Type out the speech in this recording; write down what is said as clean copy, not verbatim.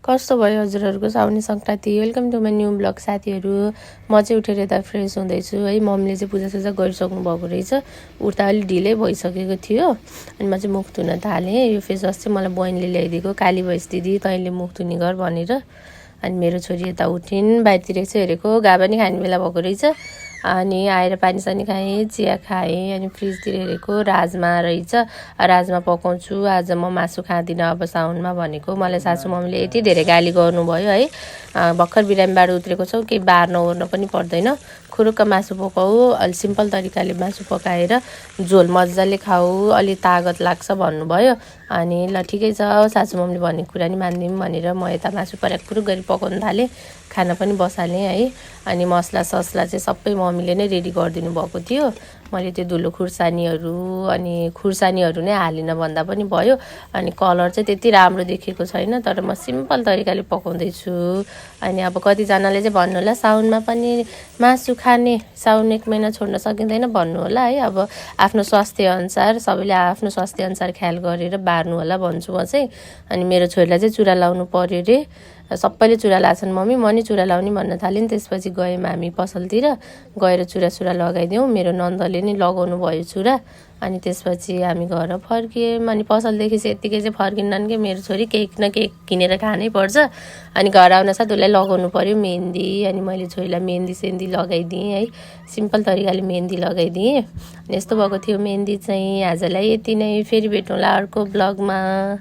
कस्तो भयो हजुरहरूको Saune Sankranti. Welcome to my new blog साथीहरू। म चाहिँ उठेर यता फ्रेस हुँदैछु है। मम्मीले चाहिँ पूजासुजा गरिसक्नु भएको रहेछ। उठ्दा अलिक ढिलै भइसकेको थियो अनि म चाहिँ मुख धुन थालेँ। यो फेस वास चाहिँ मलाई बहिनीले ल्याइदिएको, काली भैँस दिदी तैँले मुख धुने गर भनेर। अनि मेरो छोरी यता उठिन्, बाहिरतिर चाहिँ हेरेको घा पनि खाने बेला भएको रहेछ। अनि आएर पानी सानी खाएँ, चिया खाएँ। अनि फ्रिजतिर हेरेको राजमा रहेछ, राजमा पकाउँछु। आज म मासु खाँदिनँ अब साउनमा भनेको। मलाई सासु मम्मीले यति धेरै गाली गर्नुभयो है। भर्खर बिरामीबाट उत्रेको छौ, केही बार्न ओर्न पनि पर्दैन, खुरुक्क मासु पकाऊ, अलि सिम्पल तरिकाले मासु पकाएर झोल मजाले खाऊ, अलि तागत लाग्छ भन्नुभयो। अनि ल ठिकै छ, सासु मम्मीले भनेको कुरा नि मानिदिउँ भनेर म यता मासु पराक गरी पकाउन थालेँ, खाना पनि बसालेँ है। अनि मसला ससला चाहिँ सबै मम्मीले नै रेडी गरिदिनु भएको थियो। मैले त्यो धुलो खुर्सानीहरू अनि खुर्सानीहरू नै हालिन भन्दा पनि भयो। अनि कलर चाहिँ त्यति राम्रो देखेको छैन, तर म सिम्पल तरिकाले पकाउँदैछु। अनि अब कतिजनाले चाहिँ भन्नु होला साउनमा पनि मासु खाने, साउन 1 महिना छोड्न सकिँदैन भन्नु होला है। अब आफ्नो स्वास्थ्यअनुसार सबैले आफ्नो स्वास्थ्यअनुसार ख्याल गरेर बार्नु होला भन्छु म चाहिँ। अनि मेरो छोरीलाई चाहिँ चुरा लाउनु पर्यो रे, सबैले चुरा लाछन् मम्मी, म नि चुरा लाउने भन्न थालेँ। त्यसपछि गयौँ हामी पसलतिर, गएर चुरा लगाइदिउँ। मेरो नन्दले नि लगाउनु भयो चुरा। अनि त्यसपछि हामी घर फर्कियौँ। अनि पसलदेखि चाहिँ यत्तिकै चाहिँ फर्किन्नन् कि मेरो छोरी केही न केही किनेर खानै पर्छ। अनि घर आउन साथ उसलाई लगाउनु पर्यो मेहन्दी। अनि मैले छोरीलाई मेहन्दी सेन्दी लगाइदिएँ है, सिम्पल तरिकाले मेहन्दी लगाइदिएँ। अनि यस्तो भएको थियो मेहन्दी चाहिँ। आजलाई यति नै, फेरि भेटौँला अर्को ब्लगमा।